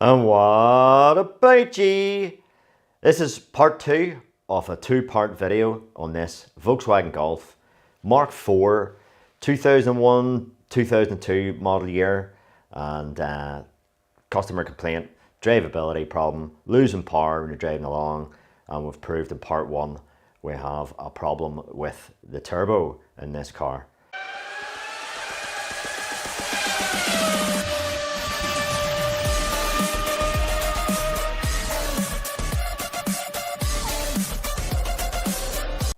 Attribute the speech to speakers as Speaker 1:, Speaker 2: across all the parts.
Speaker 1: And what about you? This is part 2 of a 2-part video on this Volkswagen Golf Mark 4 2001-2002 model year, and customer complaint, drivability problem, losing power when you're driving along, and we've proved in part 1 we have a problem with the turbo in this car.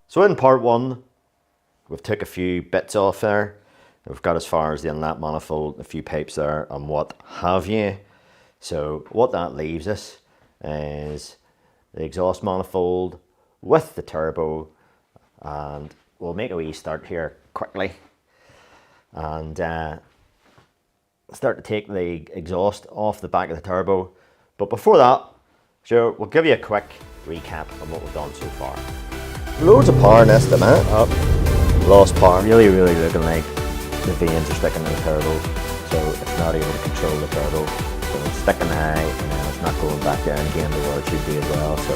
Speaker 1: So in part 1, we've took a few bits off there. We've got as far as the inlet manifold, a few pipes there, and what have you. So what that leaves us is the exhaust manifold with the turbo, and we'll make a wee start here quickly and start to take the exhaust off the back of the turbo. But before that, sure, we'll give you a quick recap on what we've done so far. Loads of power in this, the minute. Oh, lost power. Really looking like the vanes are sticking in the turbo, so it's not able to control the turbo. So it's sticking high, and then it's not going back down again to where it should be as well. So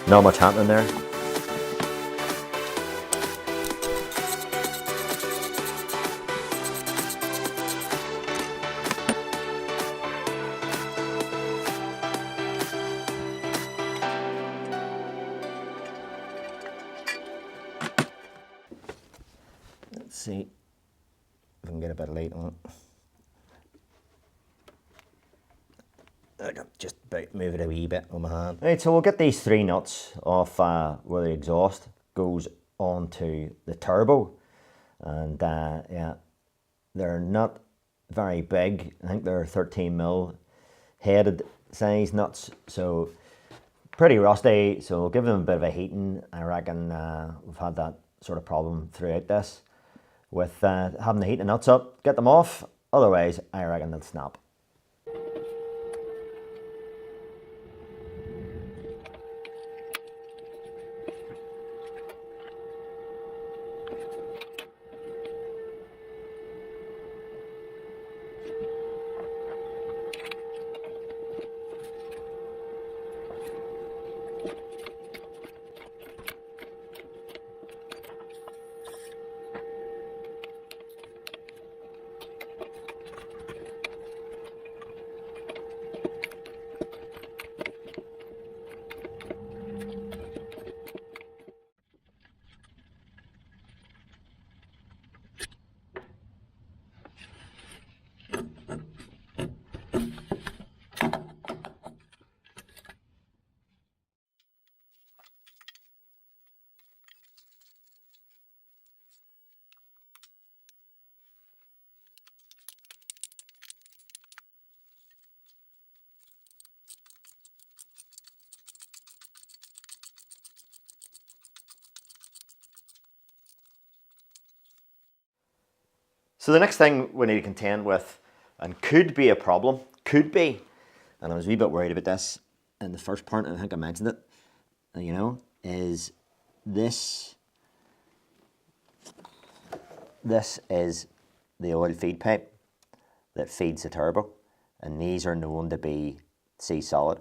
Speaker 1: not much happening there. Let's see if I can get a bit of light on it. I can just about move it a wee bit on my hand. Right, so we'll get these 3 nuts off where the exhaust goes onto the turbo. And yeah, they're not very big. I think they're 13mm headed size nuts, so pretty rusty. So we'll give them a bit of a heating. I reckon we've had that sort of problem throughout this with having to heat the nuts up, get them off. Otherwise, I reckon they'll snap. So the next thing we need to contend with, and could be a problem, and I was a wee bit worried about this in the first part, and I think I mentioned it, you know, is this is the oil feed pipe that feeds the turbo, and these are known to be C-solid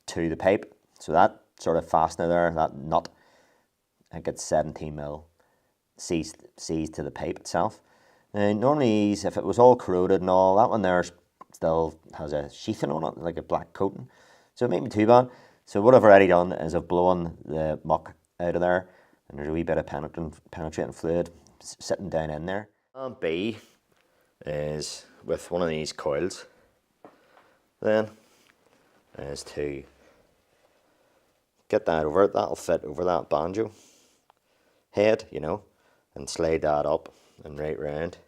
Speaker 1: to the pipe. So that sort of fastener there, that nut, I think it's 17mm, sees to the pipe itself. Normally, if it was all corroded and all, that one there still has a sheathing on it, like a black coating. So it made me too bad. So what I've already done is I've blown the muck out of there, and there's a wee bit of penetrating fluid sitting down in there. Plan B is with one of these coils, then, is to get that over it. That'll fit over that banjo head, you know, and slide that up and right round,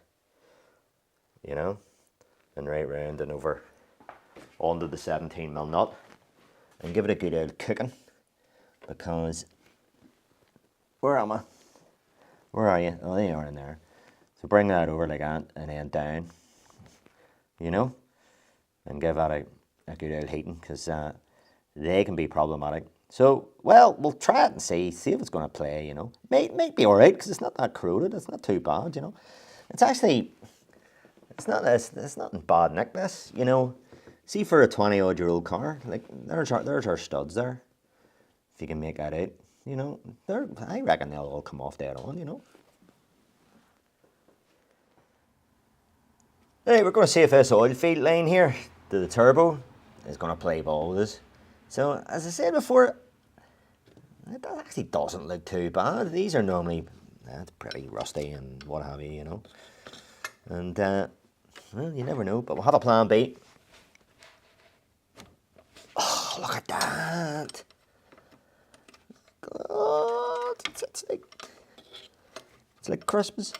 Speaker 1: you know, and right round and over onto the 17mm nut, and give it a good old cooking, because where am I? Where are you? Oh, they are in there. So bring that over like that, and then down, you know, and give that a good old heating, because they can be problematic. So, well, we'll try it and see if it's going to play, you know. Might be all right, because it's not that corroded. It's not too bad, you know. It's actually it's not in bad nick, this, you know. See, for a 20-odd-year-old car, like, there's our studs there. If you can make that out, you know, I reckon they'll all come off dead on, you know. Right, we're going to see if this oil feed line here to the turbo is going to play ball with us. So, as I said before, it actually doesn't look too bad. These are normally pretty rusty and what have you, you know. And, well, you never know, but we'll have a plan B. Oh, look at that. God, it's like Christmas.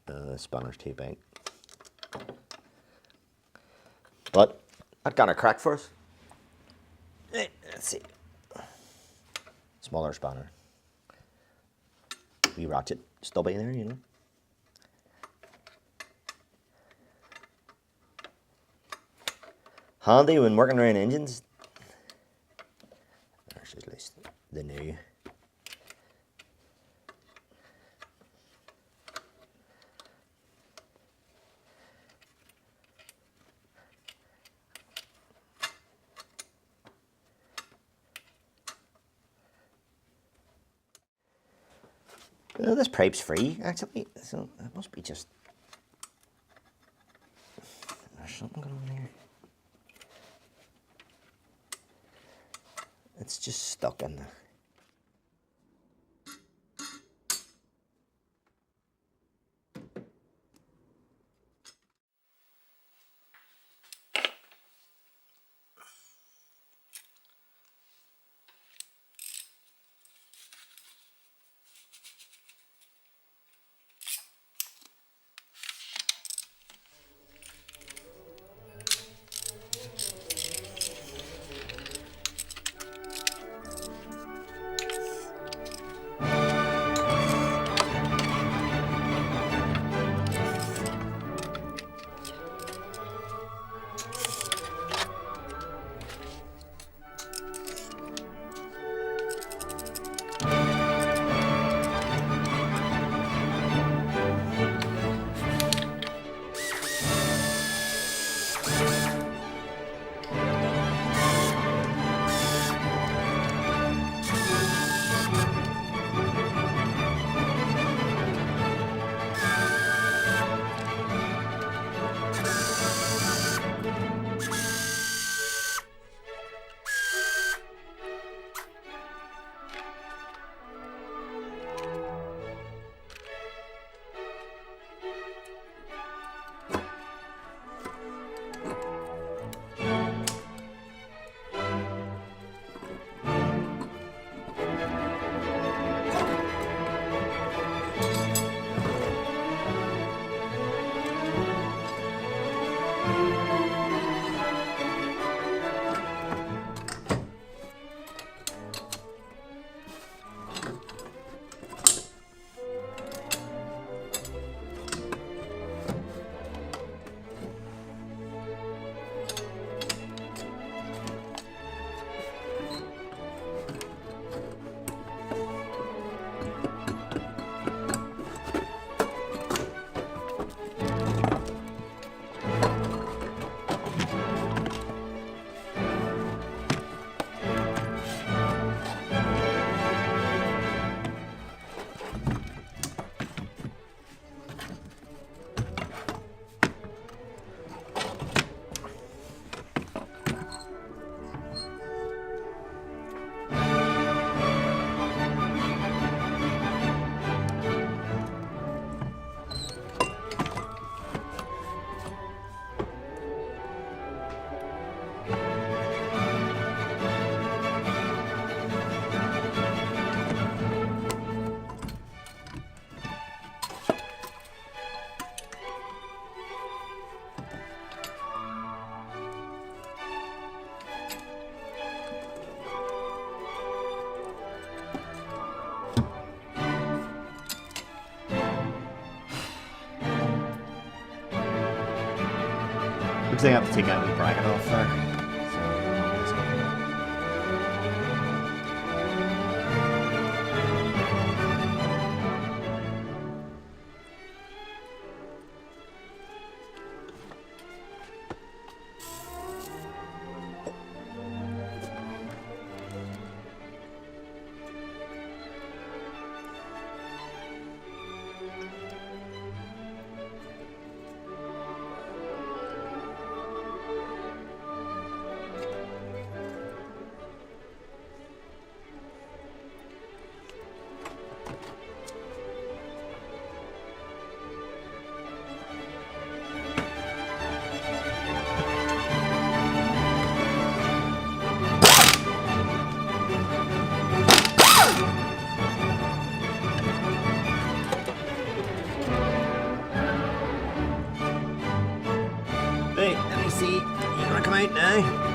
Speaker 1: The spanner's too big. But that got a crack for us. Right, let's see. Smaller spanner. Wee ratchet stubby there, you know. Handy when working around engines. There's just at least the new. Well, this pipe's free, actually, so it must be just... There's something going on here. It's just stuck in there. Looks like I have to take out the bracket off there. see, you're gonna come out now.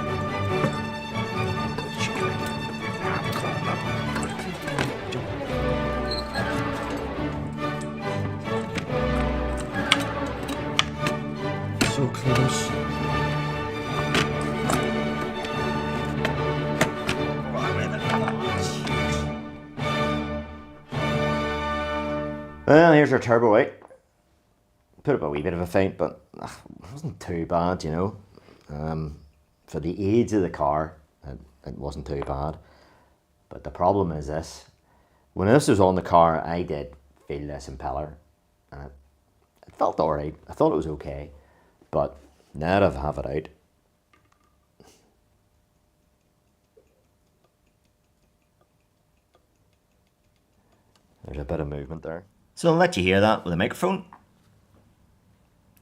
Speaker 1: So close. Well, here's our turbo out. Put up a wee bit of a fight, but it wasn't too bad, you know. For the age of the car, it wasn't too bad. But the problem is this. When this was on the car, I did feel this impeller. And it felt alright. I thought it was okay. But now that I have it out, there's a bit of movement there. So I'll let you hear that with a microphone,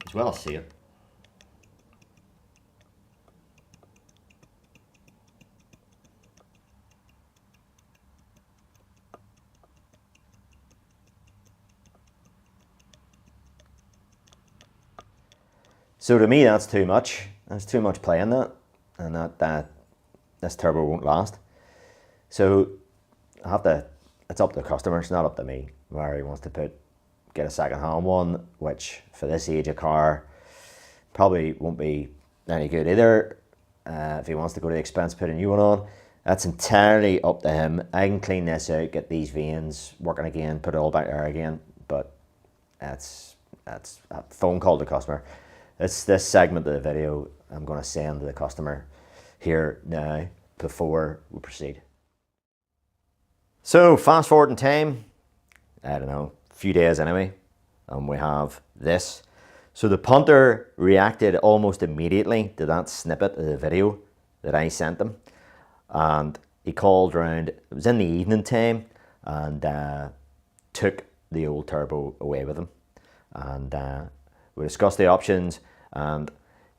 Speaker 1: as well as see it. So to me, that's too much. That's too much playing that, and that this turbo won't last. So I have to. It's up to the customer. It's not up to me. Where he wants to get a second-hand one, which for this age of car probably won't be any good either. If he wants to go to the expense, put a new one on. That's entirely up to him. I can clean this out, get these vanes working again, put it all back there again. But that's a phone call to the customer. It's this segment of the video I'm going to send to the customer here now before we proceed. So fast forward in time, I don't know, a few days anyway, and we have this. So the punter reacted almost immediately to that snippet of the video that I sent him, and he called round. It was in the evening time, and took the old turbo away with him, and we discussed the options, and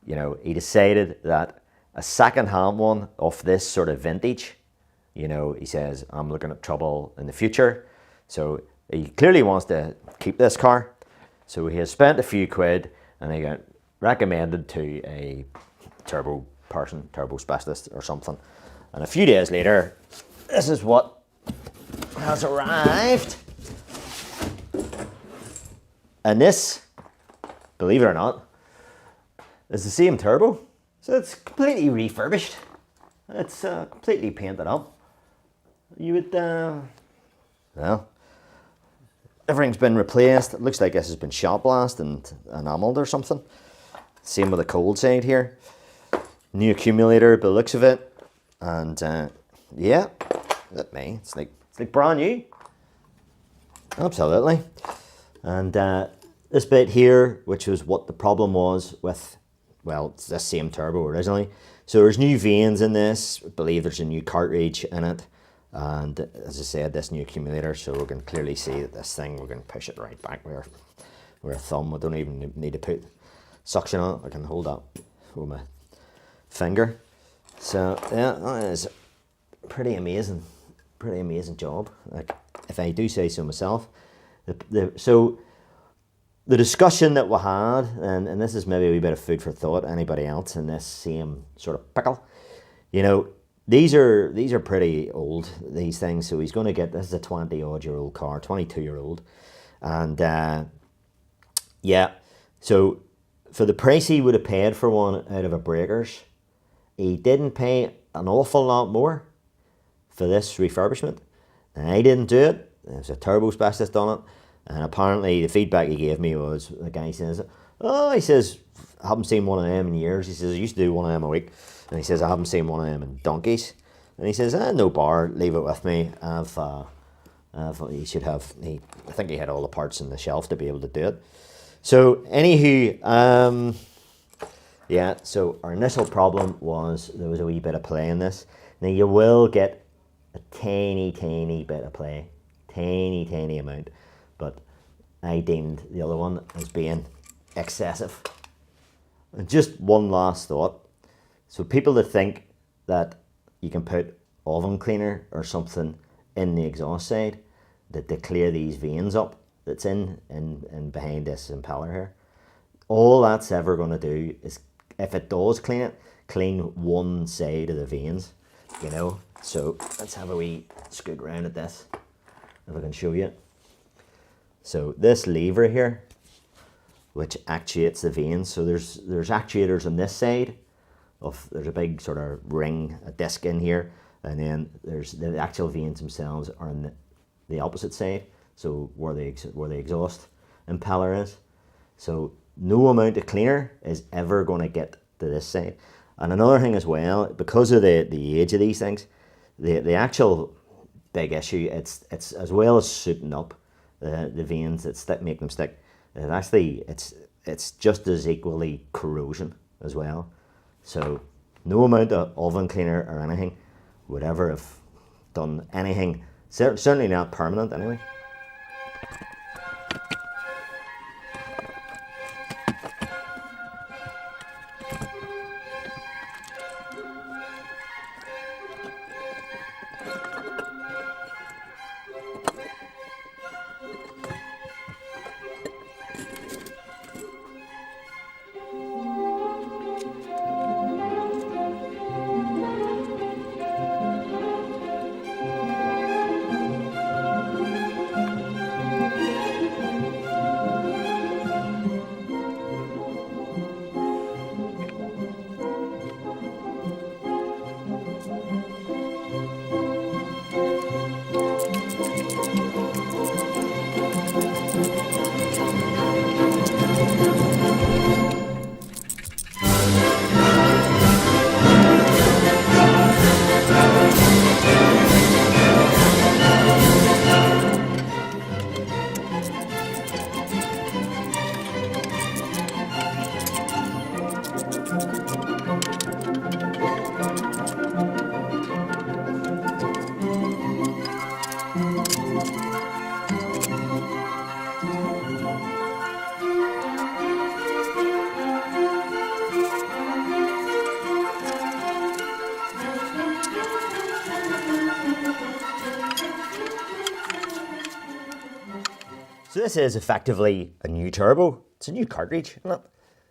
Speaker 1: you know, he decided that a second-hand one of this sort of vintage, you know, he says, I'm looking at trouble in the future. So he clearly wants to keep this car. So he has spent a few quid, and he got recommended to a turbo person, turbo specialist or something. And a few days later, this is what has arrived. And this, believe it or not, is the same turbo. So it's completely refurbished. It's completely painted up. You would, well, everything's been replaced. It looks like this has been shot blasted and enameled or something. Same with the cold side here. New accumulator, by the looks of it. And yeah, look me, it's like brand new. Absolutely. And this bit here, which was what the problem was with, well, it's the same turbo originally. So there's new vanes in this. I believe there's a new cartridge in it. And as I said, this new accumulator, so we can clearly see that this thing, we're going to push it right back with our thumb. We don't even need to put suction on it. I can hold that with my finger. So yeah, that is pretty amazing job. Like, if I do say so myself. So the discussion that we had, and this is maybe a wee bit of food for thought, anybody else in this same sort of pickle, you know, these are pretty old, these things. So he's going to get, this is a 20-odd-year-old car, 22-year-old. And yeah, so for the price he would have paid for one out of a Breakers, he didn't pay an awful lot more for this refurbishment. And I didn't do it. There was a turbo specialist on it. And apparently the feedback he gave me was, the guy says, oh, he says, I haven't seen one of them in years. He says, I used to do one of them a week. And he says, I haven't seen one of them in donkeys. And he says, no bar, leave it with me. He should have, I think he had all the parts on the shelf to be able to do it. So, anywho, yeah, so our initial problem was there was a wee bit of play in this. Now, you will get a tiny bit of play. Tiny amount. But I deemed the other one as being excessive. And just one last thought. So people that think that you can put oven cleaner or something in the exhaust side that to clear these vanes up that's in behind this impeller here, all that's ever going to do is if it does clean it, clean one side of the vanes, you know. So let's have a wee scoot around at this, if I can show you. So this lever here, which actuates the vanes, so there's actuators on this side. There's a big sort of ring, a disc in here, and then there's the actual vanes themselves are on the opposite side, so where the exhaust impeller is. So no amount of cleaner is ever going to get to this side. And another thing as well, because of the age of these things, the actual big issue, it's as well as suiting up the vanes that make them stick, actually it's just as equally corrosion as well. So no amount of oven cleaner or anything would ever have done anything, certainly not permanent anyway. So this is effectively a new turbo. It's a new cartridge, isn't it?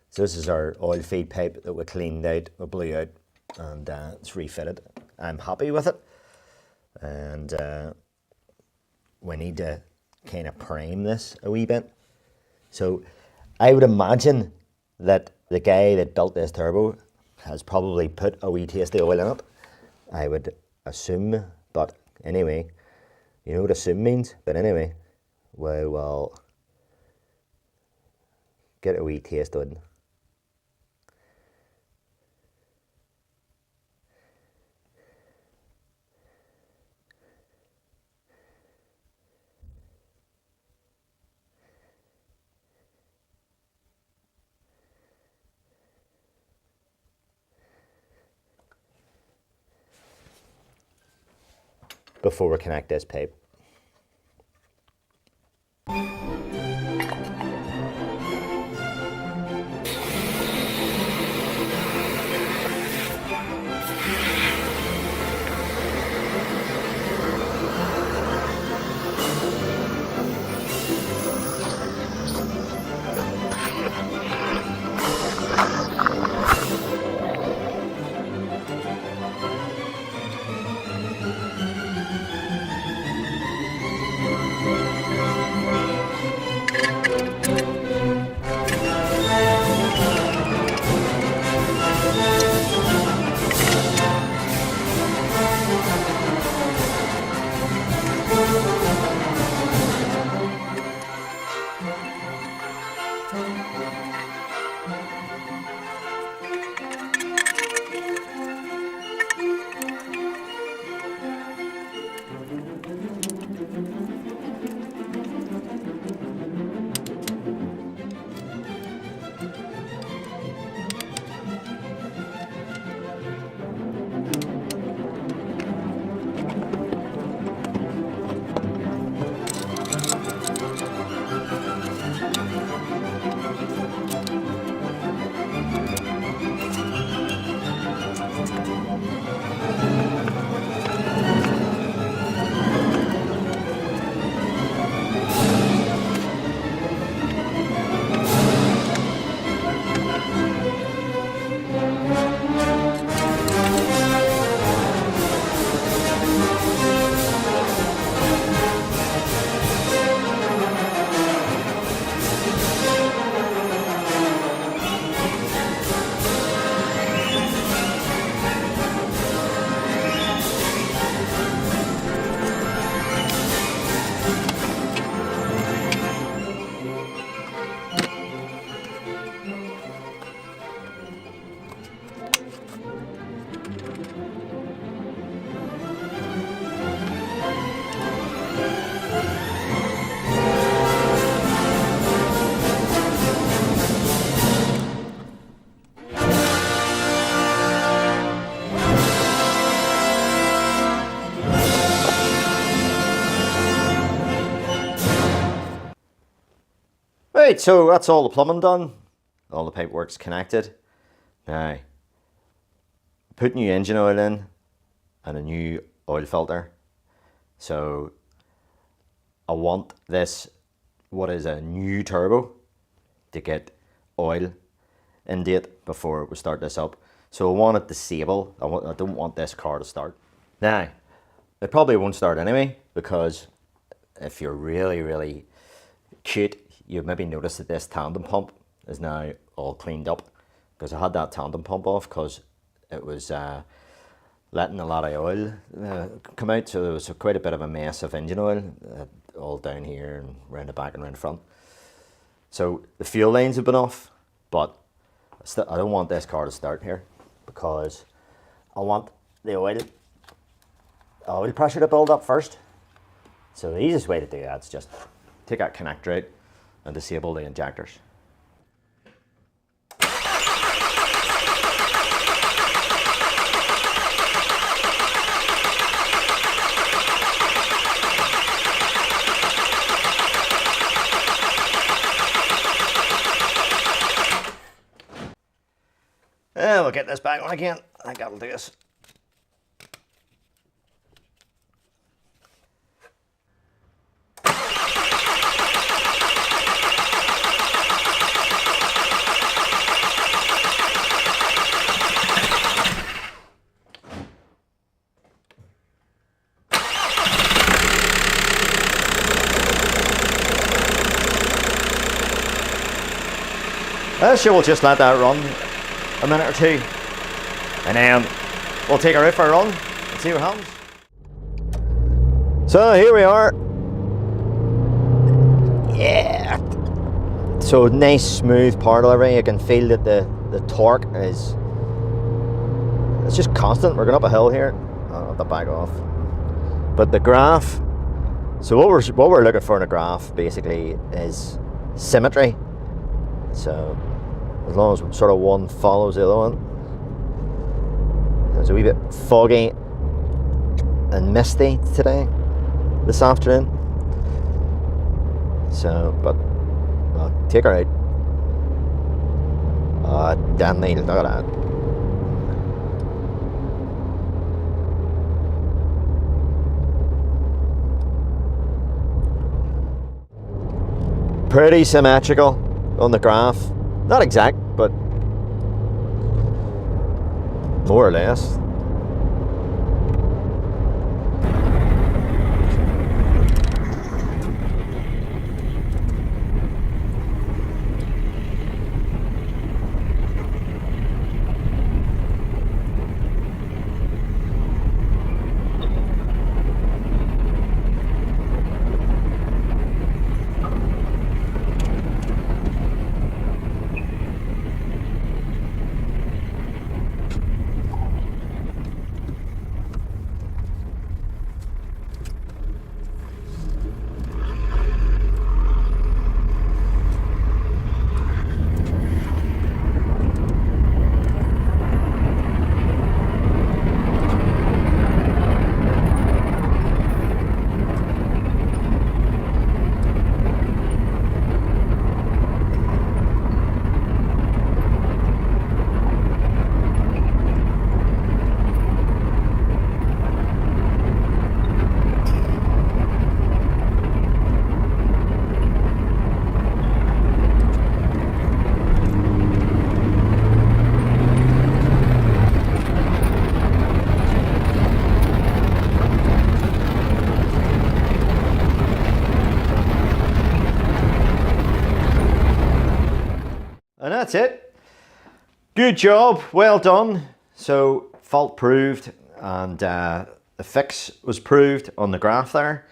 Speaker 1: So this is our oil feed pipe that we cleaned out, we blew out, and it's refitted. I'm happy with it. And we need to kind of prime this a wee bit. So I would imagine that the guy that built this turbo has probably put a wee taste of oil in it. I would assume, but anyway, you know what assume means? But anyway, we will get a wee taste on. Before we connect this pipe. Alright, so that's all the plumbing done. All the paperwork's connected. Now, put new engine oil in and a new oil filter. So I want this, what is a new turbo, to get oil into it before we start this up. So I want it disable. I don't want this car to start. Now, it probably won't start anyway, because if you're really cute, you maybe notice that this tandem pump is now all cleaned up, because I had that tandem pump off because it was letting a lot of oil come out, so there was quite a bit of a mess of engine oil all down here and around the back and around the front. So the fuel lines have been off, but I don't want this car to start here, because I want the oil pressure to build up first. So the easiest way to do that is just take that connector out and disable the injectors. And we'll get this back on again. I think that'll do this. Sure, we'll just let that run a minute or two, and then we'll take her out for a run and see what happens. So here we are. Yeah. So nice smooth power delivery. You can feel that the torque is, it's just constant. We're going up a hill here. I'll have to back off. But the graph, so what we're looking for in a graph basically is symmetry. So as long as sort of one follows the other one. It was a wee bit foggy and misty today, this afternoon. So, but I'll take her out. Damn needle, look at that. Pretty symmetrical on the graph. Not exact, but more or less. And that's it. Good job, well done. So fault proved, and the fix was proved on the graph there.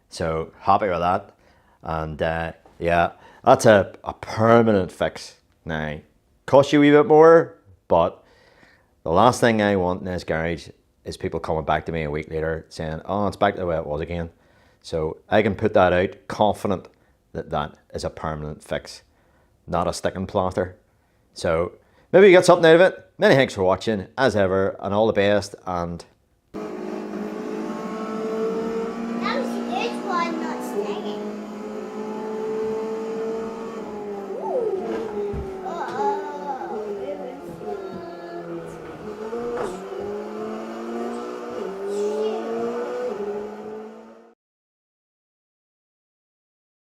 Speaker 1: So happy with that. And yeah, that's a permanent fix. Now, cost you a wee bit more, but the last thing I want in this garage is people coming back to me a week later saying, oh, it's back to the way it was again. So I can put that out confident that that is a permanent fix, not a sticking plaster. So maybe you got something out of it. Many thanks for watching, as ever, and all the best, and